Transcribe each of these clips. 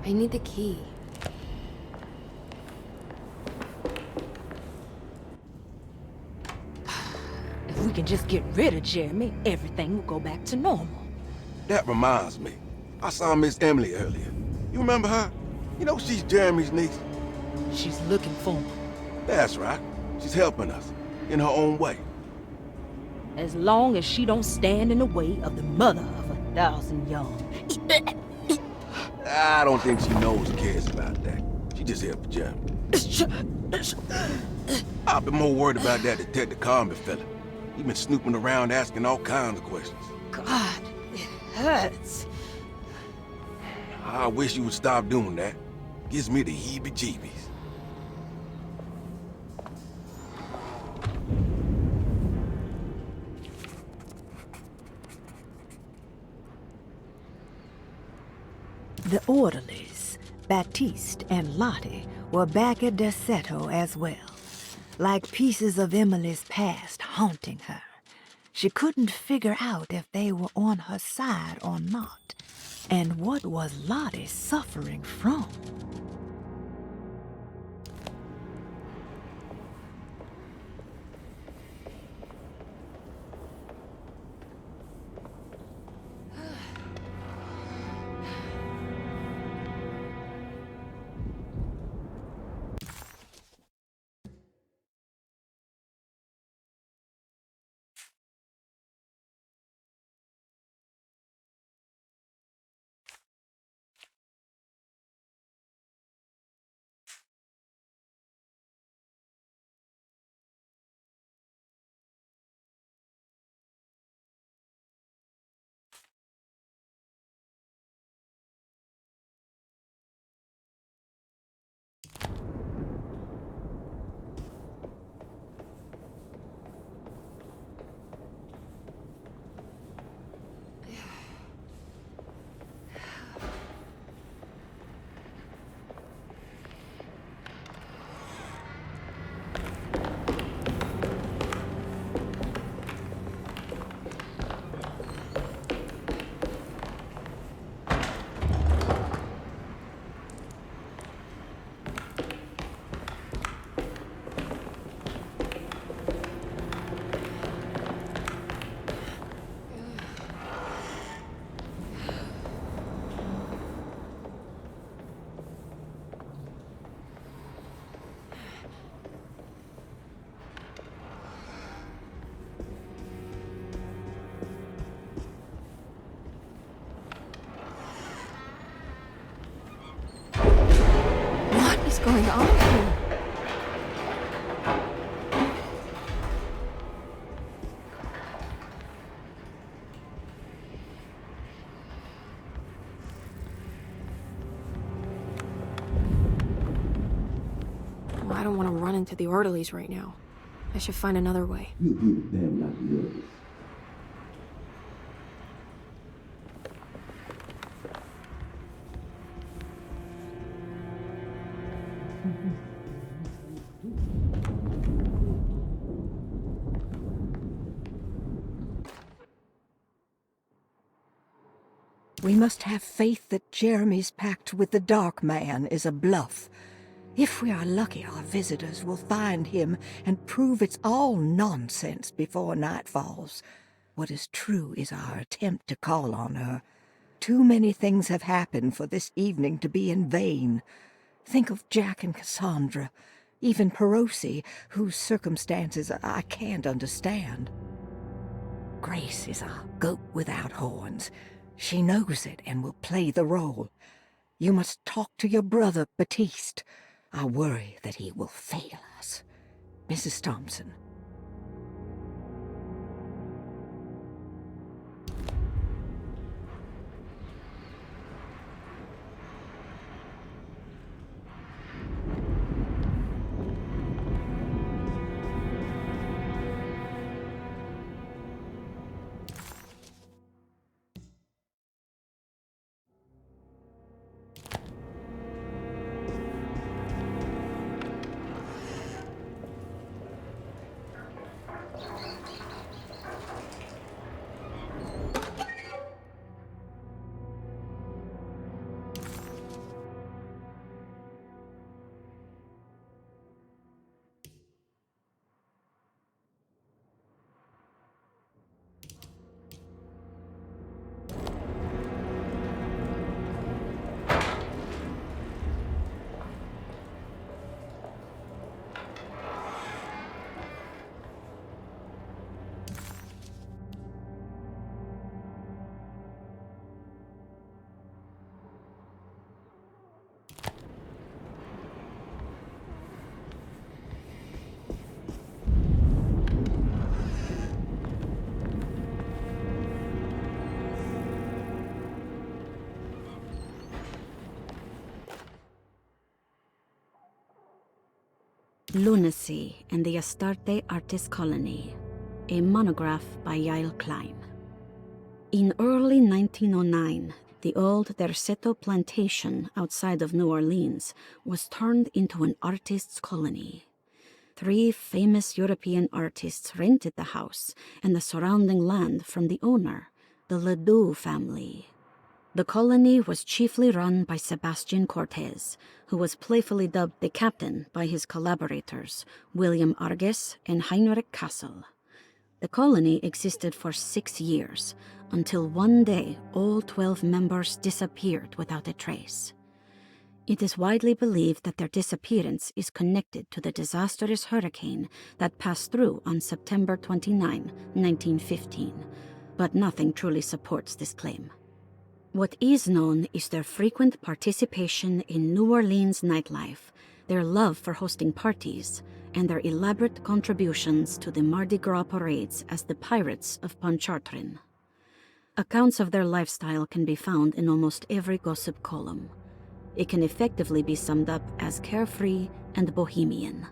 I need the key. If we can just get rid of Jeremy, everything will go back to normal. That reminds me. I saw Miss Emily earlier. You remember her? You know she's Jeremy's niece. She's looking for him. That's right. She's helping us, in her own way. As long as she don't stand in the way of the mother of 1,000 young. I don't think she knows or cares about that. She just here for Jeremy. I've been more worried about that Detective Carmen fella. He been snooping around asking all kinds of questions. God, it hurts. I wish you would stop doing that. Gives me the heebie-jeebies. The orderlies, Baptiste and Lottie, were back at Derceto as well, like pieces of Emily's past haunting her. She couldn't figure out if they were on her side or not, and what was Lottie suffering from? What's going on here? Well, I don't want to run into the orderlies right now. I should find another way. You'll be with them, not the others. We must have faith that Jeremy's pact with the Dark Man is a bluff. If we are lucky, our visitors will find him and prove it's all nonsense before night falls. What is true is our attempt to call on her. Too many things have happened for this evening to be in vain. Think of Jack and Cassandra, even Perosi, whose circumstances I can't understand. Grace is a goat without horns. She knows it and will play the role. You must talk to your brother, Baptiste. I worry that he will fail us. Mrs. Thompson. Lunacy and the Astarte Artist Colony, a monograph by Yael Klein. In early 1909, the old Derceto plantation outside of New Orleans was turned into an artist's colony. 3 famous European artists rented the house and the surrounding land from the owner, the Ledoux family. The colony was chiefly run by Sebastian Cortez, who was playfully dubbed the captain by his collaborators, William Arges and Heinrich Kassel. The colony existed for 6 years, until one day all 12 members disappeared without a trace. It is widely believed that their disappearance is connected to the disastrous hurricane that passed through on September 29, 1915, but nothing truly supports this claim. What is known is their frequent participation in New Orleans nightlife, their love for hosting parties, and their elaborate contributions to the Mardi Gras parades as the Pirates of Pontchartrain. Accounts of their lifestyle can be found in almost every gossip column. It can effectively be summed up as carefree and bohemian.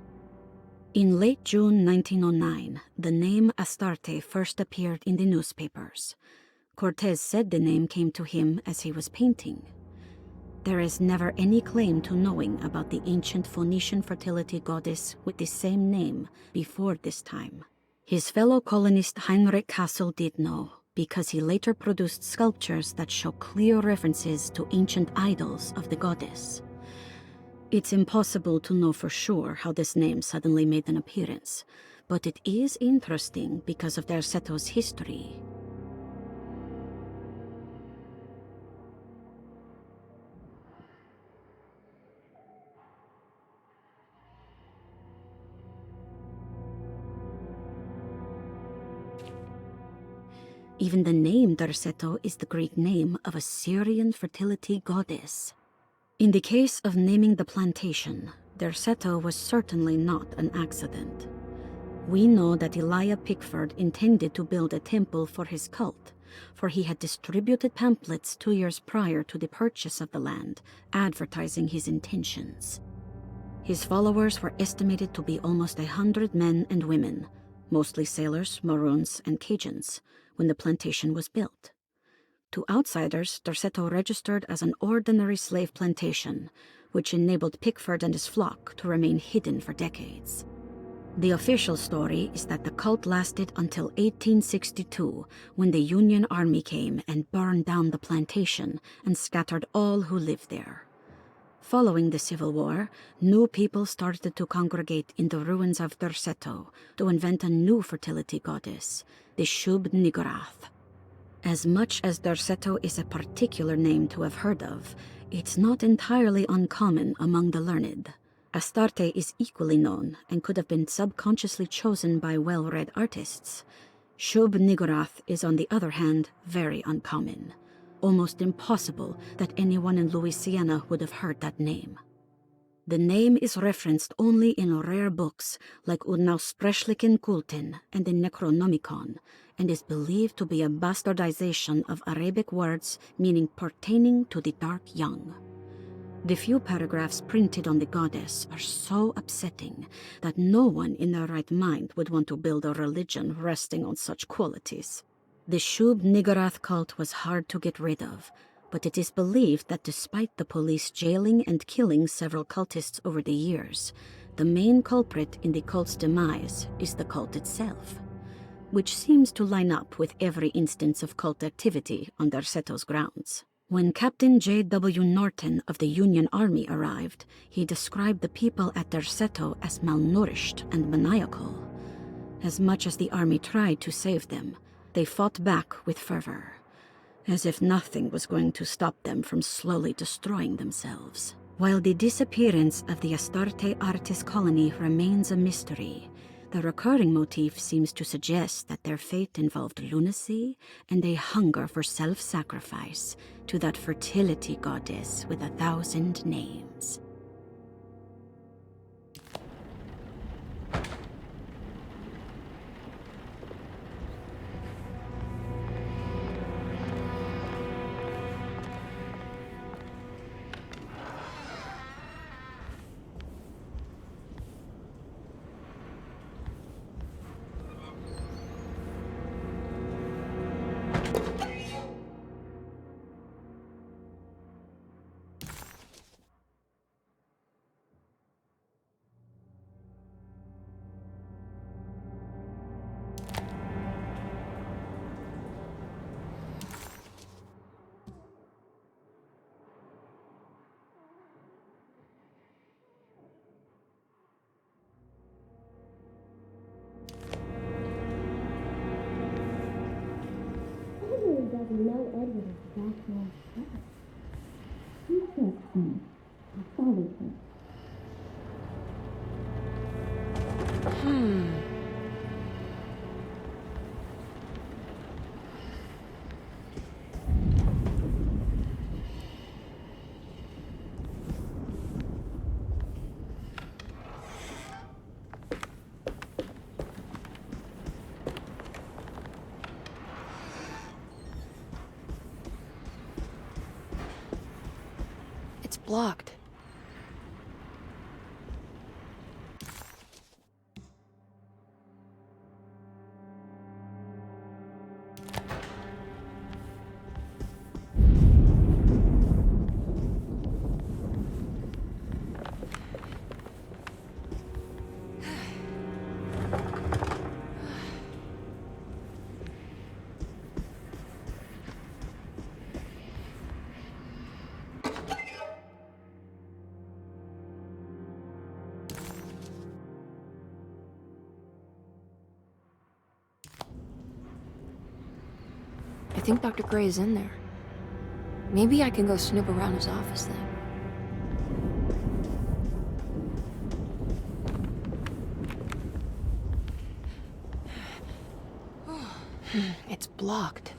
In late June 1909, the name Astarte first appeared in the newspapers. Cortez said the name came to him as he was painting. There is never any claim to knowing about the ancient Phoenician fertility goddess with the same name before this time. His fellow colonist Heinrich Kassel did know, because he later produced sculptures that show clear references to ancient idols of the goddess. It's impossible to know for sure how this name suddenly made an appearance, but it is interesting because of Derseto's history. Even the name Derceto is the Greek name of a Syrian fertility goddess. In the case of naming the plantation, Derceto was certainly not an accident. We know that Elijah Pickford intended to build a temple for his cult, for he had distributed pamphlets 2 years prior to the purchase of the land, advertising his intentions. His followers were estimated to be almost 100 men and women, mostly sailors, Maroons, and Cajuns, when the plantation was built. To outsiders, Derceto registered as an ordinary slave plantation, which enabled Pickford and his flock to remain hidden for decades. The official story is that the cult lasted until 1862, when the Union Army came and burned down the plantation and scattered all who lived there. Following the Civil War, new people started to congregate in the ruins of Derceto to invent a new fertility goddess, the Shub Niggurath. As much as Derceto is a particular name to have heard of, it's not entirely uncommon among the learned. Astarte is equally known and could have been subconsciously chosen by well-read artists. Shub Niggurath is, on the other hand, very uncommon. Almost impossible that anyone in Louisiana would have heard that name. The name is referenced only in rare books like Unaussprechlichen Kulten and the Necronomicon, and is believed to be a bastardization of Arabic words meaning pertaining to the dark young. The few paragraphs printed on the goddess are so upsetting that no one in their right mind would want to build a religion resting on such qualities. The Shub Niggurath cult was hard to get rid of, but it is believed that despite the police jailing and killing several cultists over the years, the main culprit in the cult's demise is the cult itself, which seems to line up with every instance of cult activity on Derseto's grounds. When Captain J.W. Norton of the Union Army arrived, he described the people at Derceto as malnourished and maniacal. As much as the army tried to save them, they fought back with fervor, as if nothing was going to stop them from slowly destroying themselves. While the disappearance of the Astarte artist colony remains a mystery, the recurring motif seems to suggest that their fate involved lunacy and a hunger for self-sacrifice to that fertility goddess with 1,000 names. know Edward is back on track. He said things. I followed him. It's blocked. I think Dr. Gray is in there. Maybe I can go snoop around his office then. It's blocked.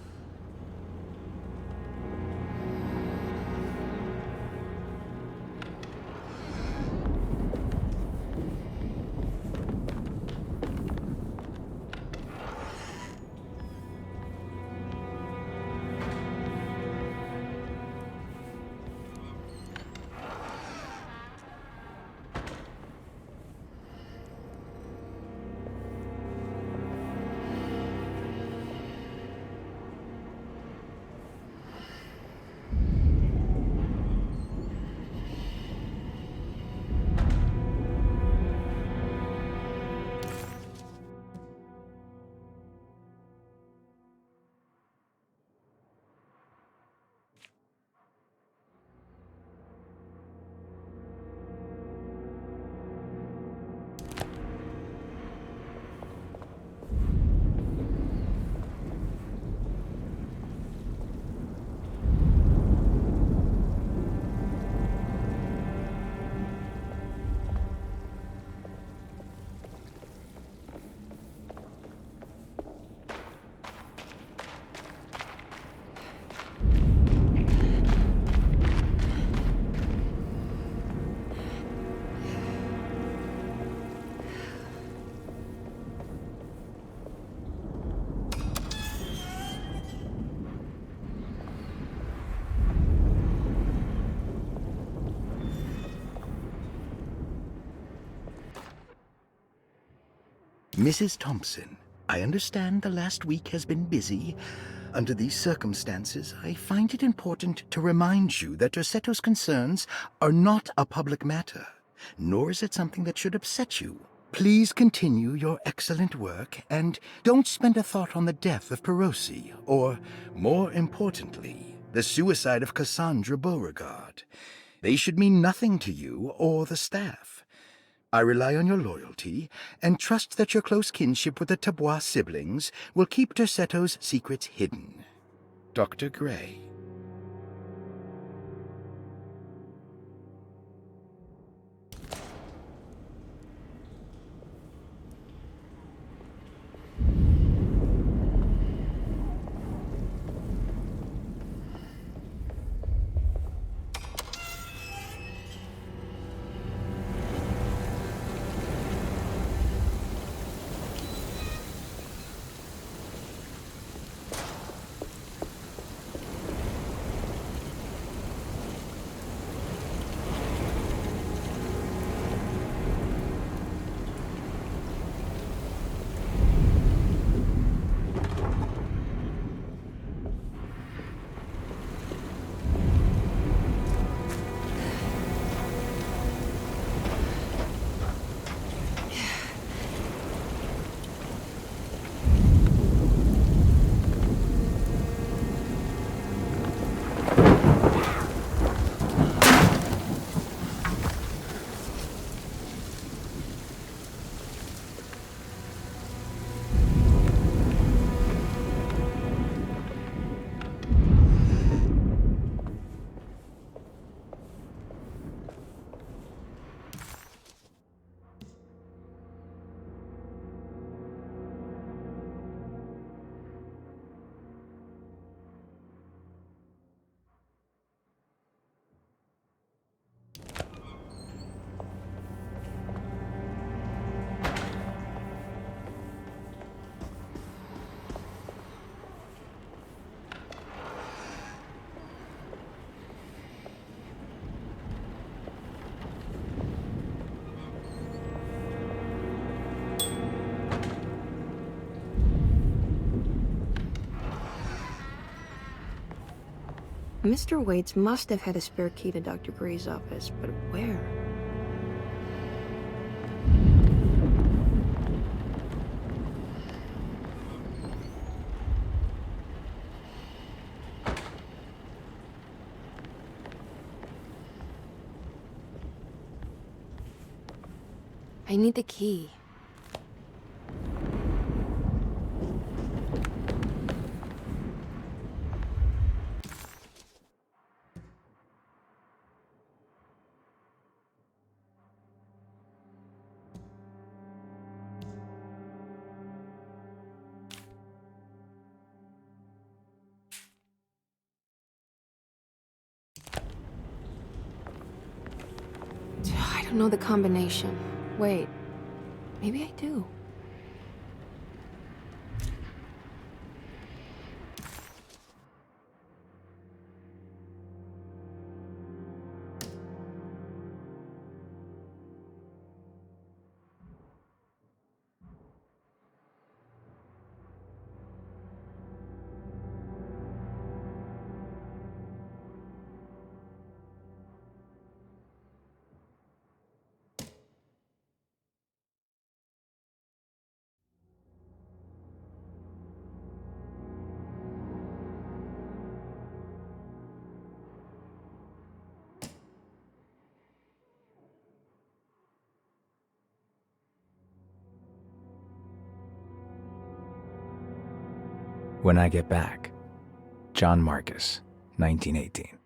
Mrs. Thompson, I understand the last week has been busy. Under these circumstances, I find it important to remind you that Derceto's concerns are not a public matter, nor is it something that should upset you. Please continue your excellent work, and don't spend a thought on the death of Perosi, or, more importantly, the suicide of Cassandra Beauregard. They should mean nothing to you or the staff. I rely on your loyalty, and trust that your close kinship with the Tabois siblings will keep Derceto's secrets hidden. Dr. Gray. Mr. Waits must have had a spare key to Dr. Gray's office, but where? I need the key. I don't know the combination. Wait, maybe I do. When I Get Back, John Marcus, 1918.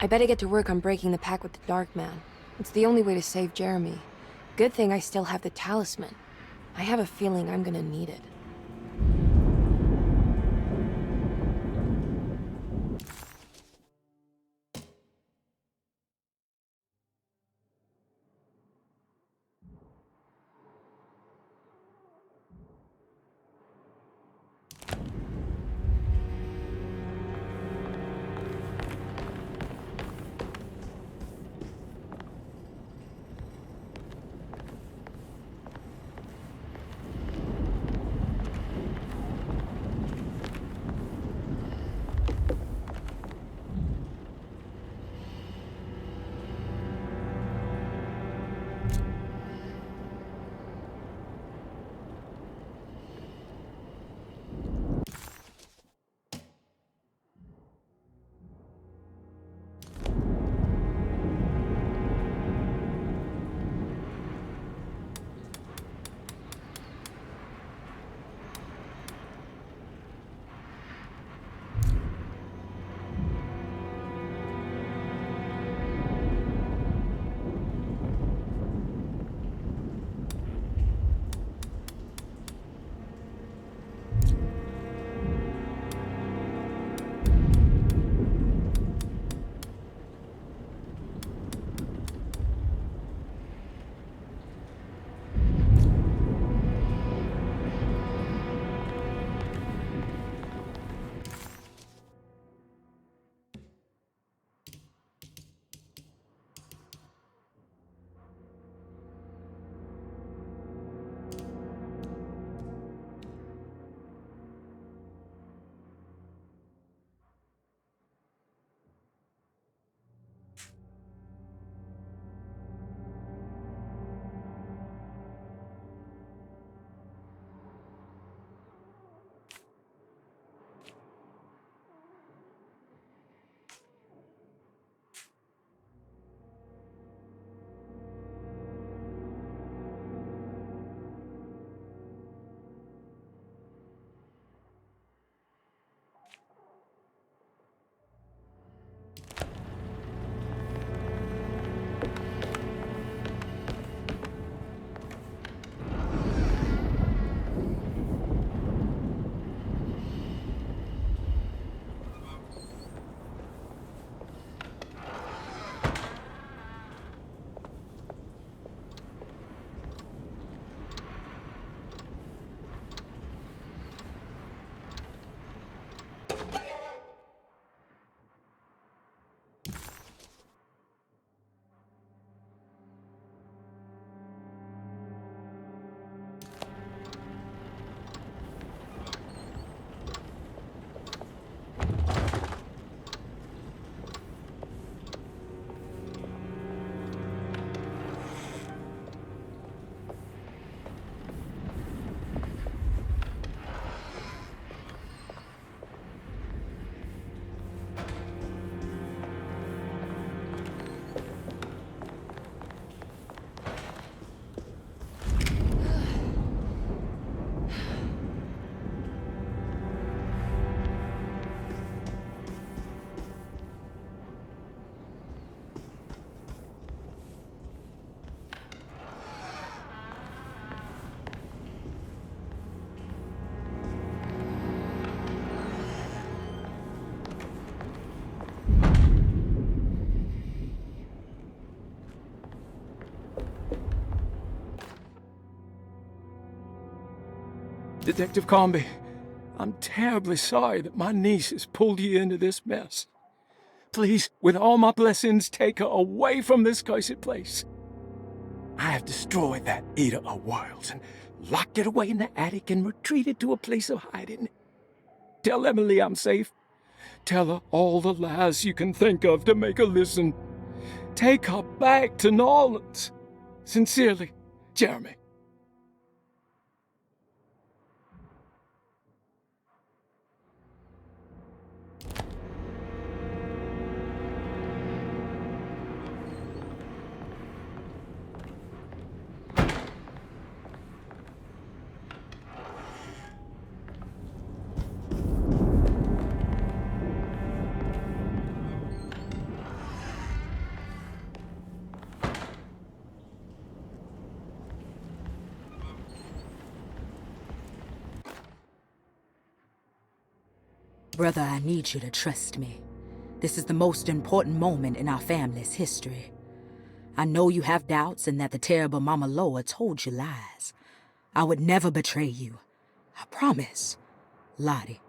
I better get to work on breaking the pact with the Dark Man. It's the only way to save Jeremy. Good thing I still have the talisman. I have a feeling I'm gonna need it. Detective Comby, I'm terribly sorry that my niece has pulled you into this mess. Please, with all my blessings, take her away from this cursed place. I have destroyed that eater of worlds and locked it away in the attic and retreated to a place of hiding. Tell Emily I'm safe. Tell her all the lies you can think of to make her listen. Take her back to New Orleans. Sincerely, Jeremy. Brother, I need you to trust me. This is the most important moment in our family's history. I know you have doubts and that the terrible Mama Loa told you lies. I would never betray you. I promise. Lottie.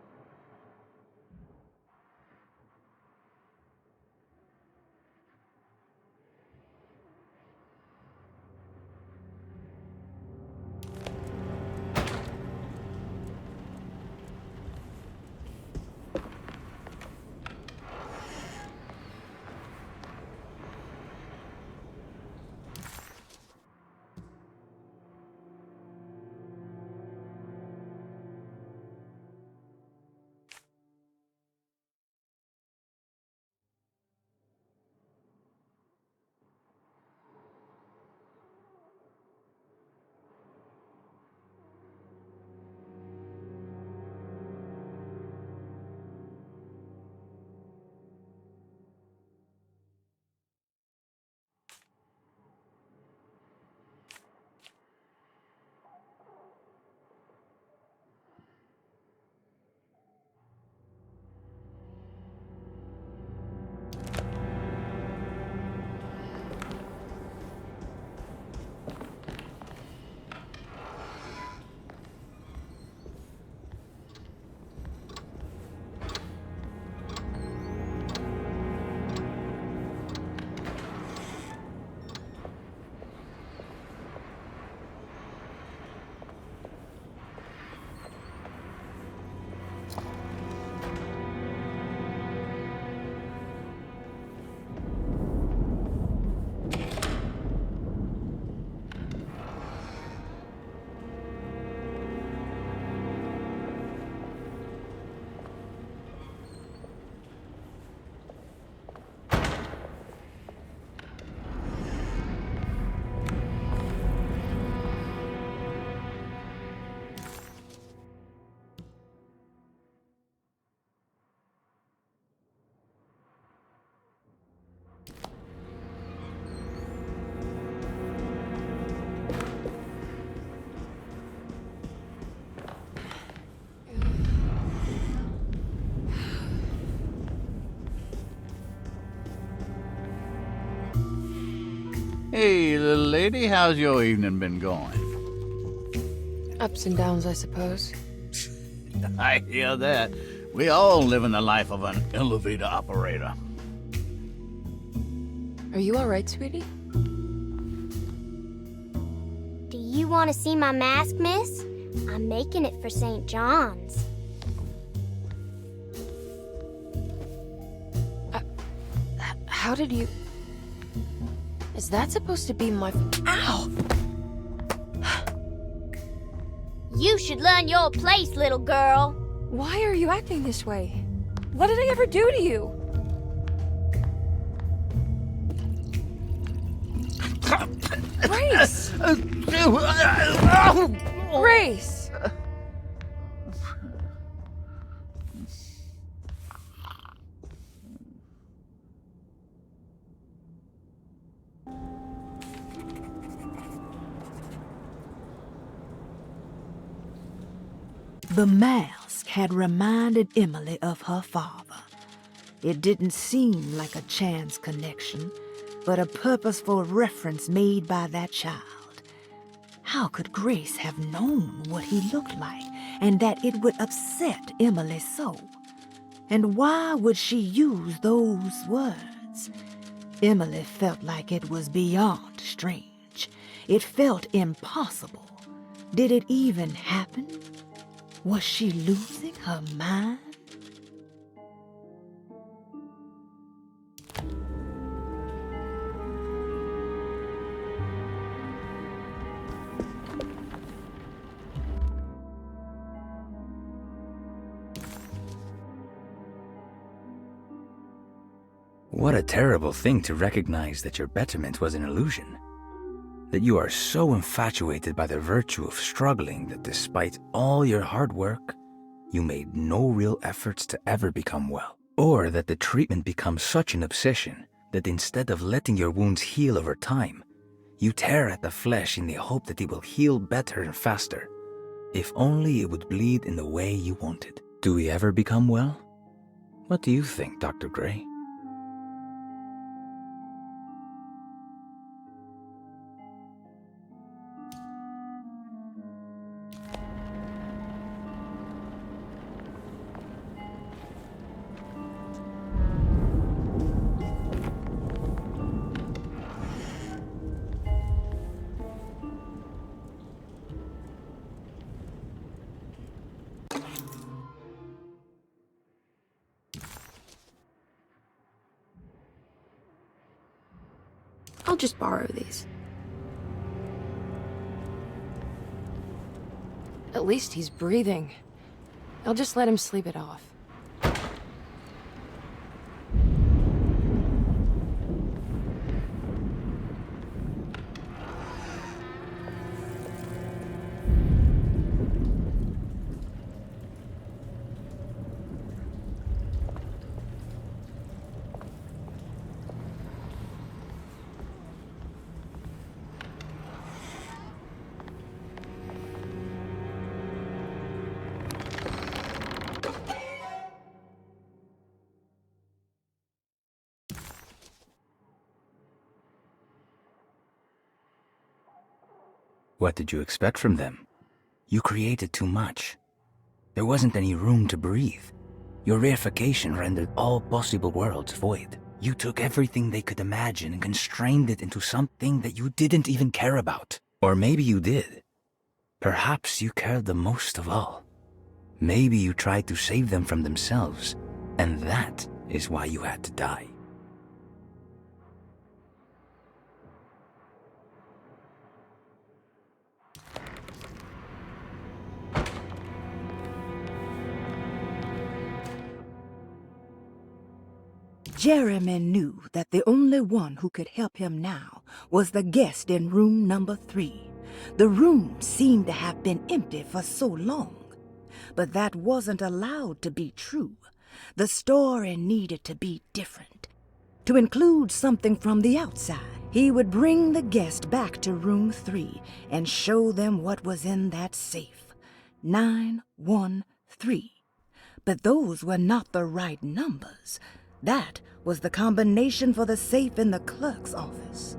Hey, little lady, how's your evening been going? Ups and downs, I suppose. I hear that. We all live in the life of an elevator operator. Are you all right, sweetie? Do you want to see my mask, miss? I'm making it for St. John's. How did you... Is that supposed to be my... Ow! You should learn your place, little girl. Why are you acting this way? What did I ever do to you? Grace! Grace! The mask had reminded Emily of her father. It didn't seem like a chance connection, but a purposeful reference made by that child. How could Grace have known what he looked like and that it would upset Emily so. And why would she use those words? Emily felt like it was beyond strange. It felt impossible. Did it even happen? Was she losing her mind? What a terrible thing to recognize that your betterment was an illusion. That you are so infatuated by the virtue of struggling that despite all your hard work, you made no real efforts to ever become well. Or that the treatment becomes such an obsession that instead of letting your wounds heal over time, you tear at the flesh in the hope that it will heal better and faster. If only it would bleed in the way you wanted. Do we ever become well? What do you think, Dr. Gray? I'll just borrow these. At least he's breathing. I'll just let him sleep it off. What did you expect from them? You created too much. There wasn't any room to breathe. Your reification rendered all possible worlds void. You took everything they could imagine and constrained it into something that you didn't even care about. Or maybe you did. Perhaps you cared the most of all. Maybe you tried to save them from themselves, and that is why you had to die. Jeremy knew that the only one who could help him now was the guest in room number 3. The room seemed to have been empty for so long. But that wasn't allowed to be true. The story needed to be different. To include something from the outside, he would bring the guest back to room 3 and show them what was in that safe. 913. But those were not the right numbers. That was the combination for the safe in the clerk's office.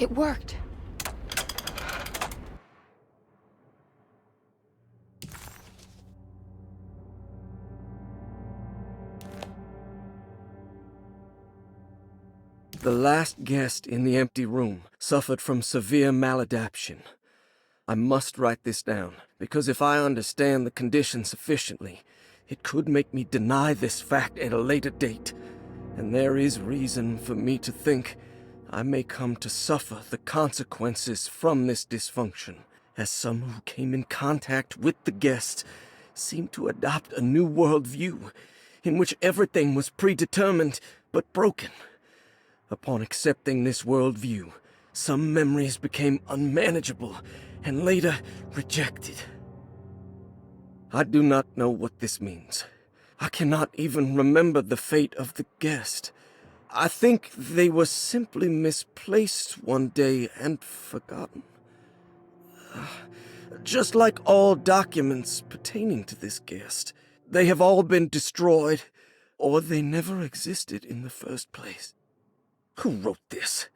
It worked. The last guest in the empty room suffered from severe maladaptation. I must write this down, because if I understand the condition sufficiently, it could make me deny this fact at a later date, and there is reason for me to think I may come to suffer the consequences from this dysfunction, as some who came in contact with the guest seemed to adopt a new worldview in which everything was predetermined but broken. Upon accepting this worldview, some memories became unmanageable and later rejected. I do not know what this means. I cannot even remember the fate of the guest. I think they were simply misplaced one day and forgotten. Just like all documents pertaining to this guest, they have all been destroyed, or they never existed in the first place. Who wrote this?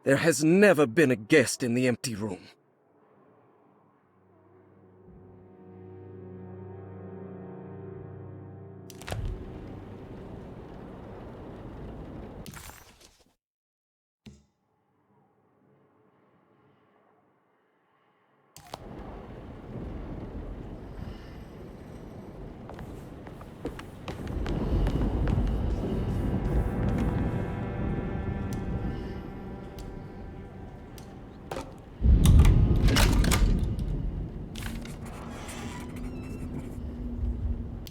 There has never been a guest in the empty room.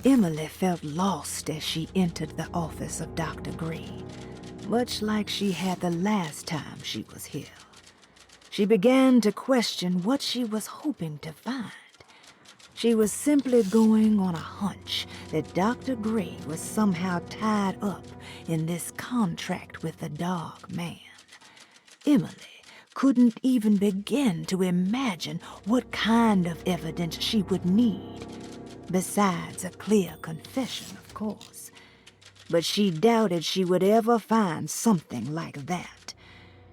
Emily felt lost as she entered the office of Dr. Green, much like she had the last time she was here. She began to question what she was hoping to find. She was simply going on a hunch that Dr. Gray was somehow tied up in this contract with the Dark Man. Emily couldn't even begin to imagine what kind of evidence she would need, besides a clear confession, of course. But she doubted she would ever find something like that.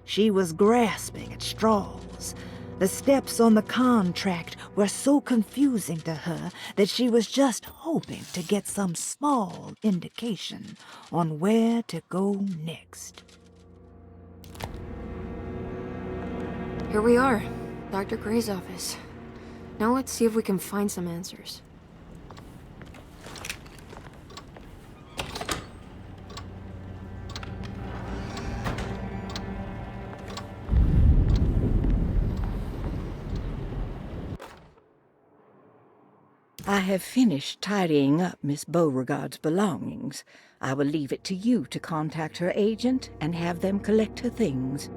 She was grasping at straws. The steps on the contract were so confusing to her that she was just hoping to get some small indication on where to go next. Here we are, Dr. Gray's office. Now let's see if we can find some answers. I have finished tidying up Miss Beauregard's belongings. I will leave it to you to contact her agent and have them collect her things.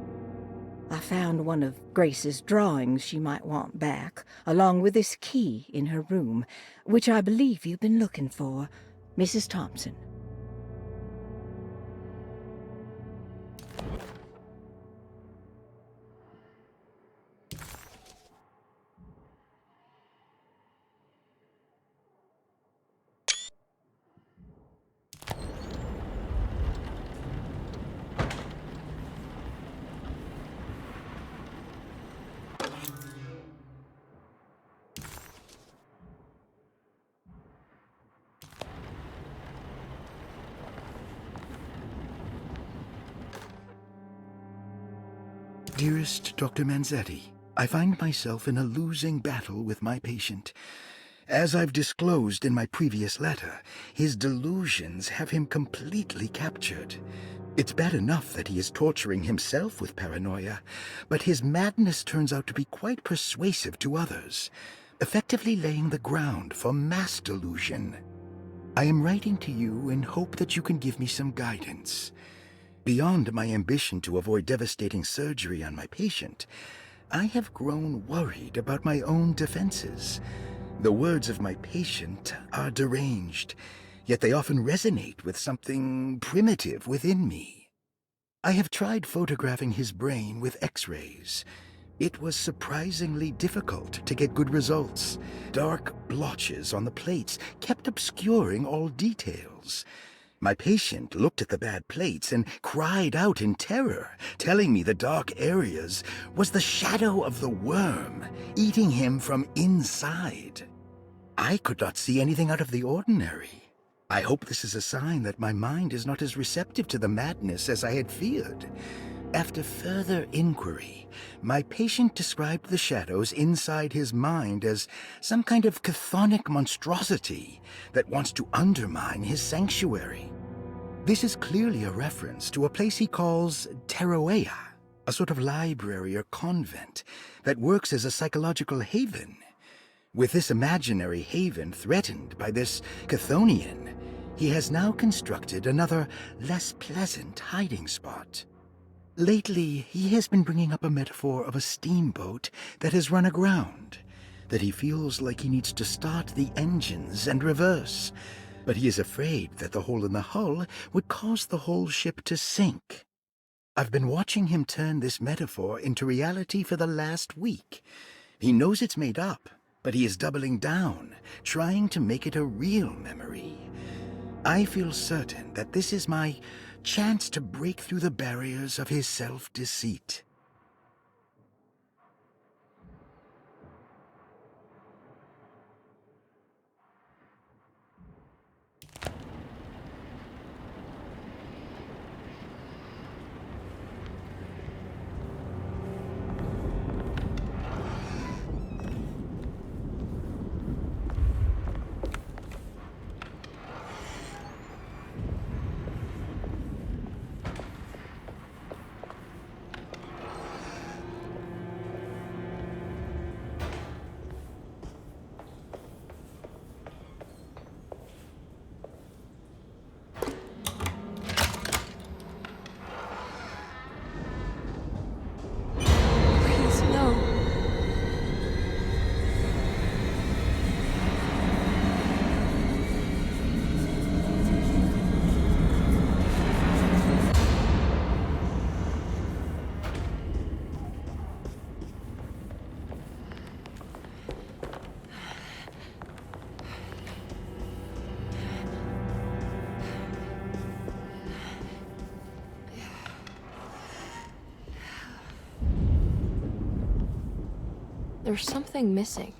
I found one of Grace's drawings she might want back, along with this key in her room, which I believe you've been looking for, Mrs. Thompson. Dearest Dr. Manzetti, I find myself in a losing battle with my patient. As I've disclosed in my previous letter, his delusions have him completely captured. It's bad enough that he is torturing himself with paranoia, but his madness turns out to be quite persuasive to others, effectively laying the ground for mass delusion. I am writing to you in hope that you can give me some guidance. Beyond my ambition to avoid devastating surgery on my patient, I have grown worried about my own defenses. The words of my patient are deranged, yet they often resonate with something primitive within me. I have tried photographing his brain with X-rays. It was surprisingly difficult to get good results. Dark blotches on the plates kept obscuring all details. My patient looked at the bad plates and cried out in terror, telling me the dark areas was the shadow of the worm eating him from inside. I could not see anything out of the ordinary. I hope this is a sign that my mind is not as receptive to the madness as I had feared. After further inquiry, my patient described the shadows inside his mind as some kind of chthonic monstrosity that wants to undermine his sanctuary. This is clearly a reference to a place he calls Teroea, a sort of library or convent that works as a psychological haven. With this imaginary haven threatened by this Chthonian, he has now constructed another, less pleasant hiding spot. Lately, he has been bringing up a metaphor of a steamboat that has run aground, that he feels like he needs to start the engines and reverse, but he is afraid that the hole in the hull would cause the whole ship to sink. I've been watching him turn this metaphor into reality for the last week. He knows it's made up, but he is doubling down, trying to make it a real memory. I feel certain that this is my chance to break through the barriers of his self-deceit. There's something missing.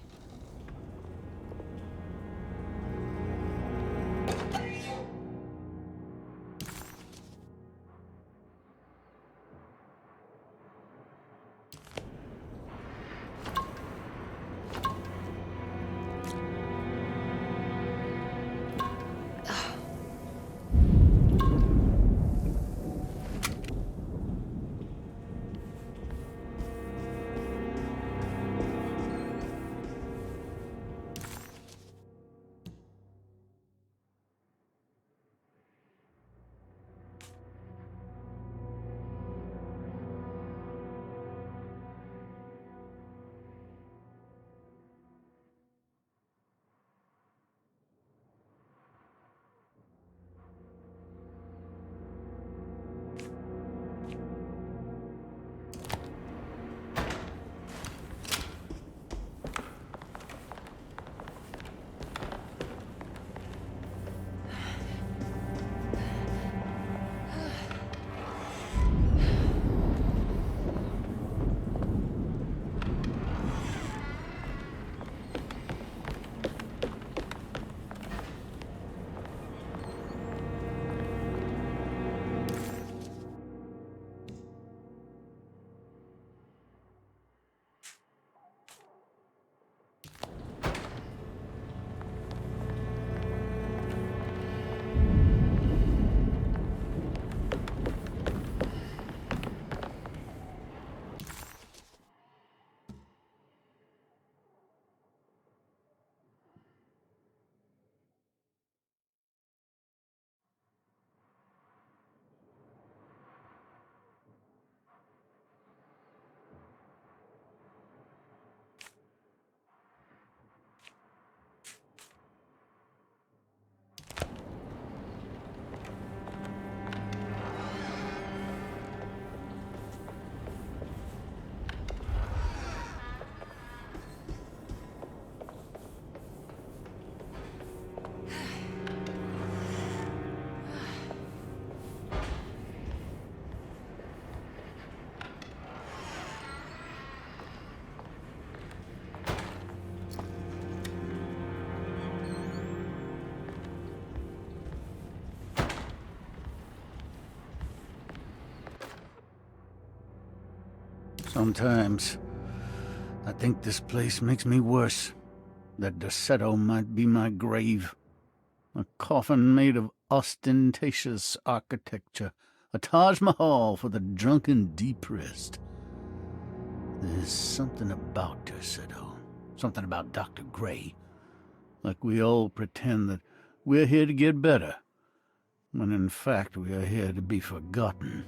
Sometimes I think this place makes me worse. That Derceto might be my grave. A coffin made of ostentatious architecture. A Taj Mahal for the drunken depressed. There's something about Derceto. Something about Dr. Gray. Like we all pretend that we're here to get better, when in fact we are here to be forgotten.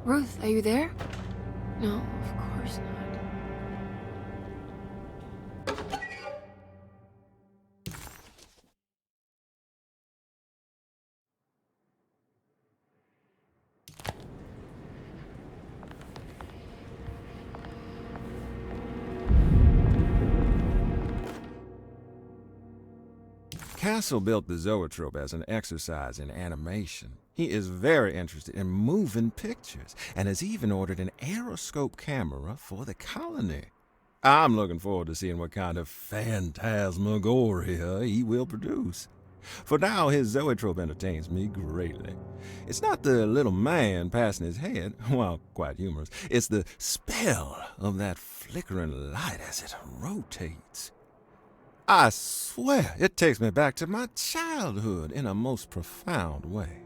Ruth, are you there? No, of course not. Castle built the Zoetrope as an exercise in animation. He is very interested in moving pictures, and has even ordered an aeroscope camera for the colony. I'm looking forward to seeing what kind of phantasmagoria he will produce. For now, his Zoetrope entertains me greatly. It's not the little man passing his head, while quite humorous. It's the spell of that flickering light as it rotates. I swear, it takes me back to my childhood in a most profound way.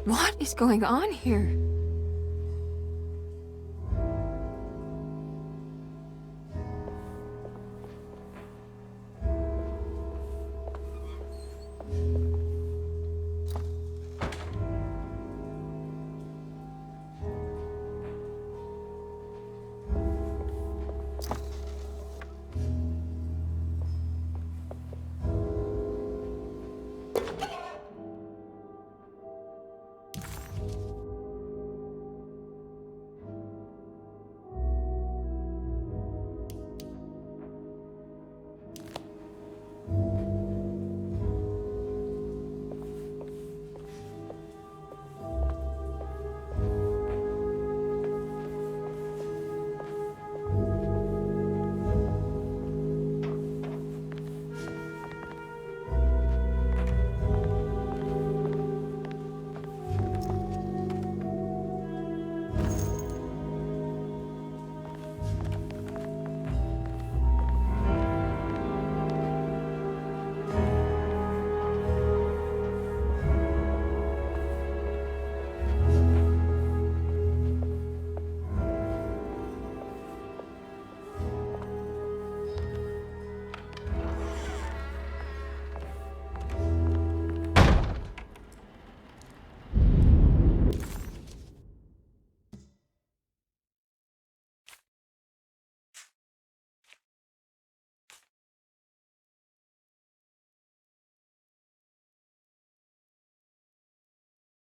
What is going on here?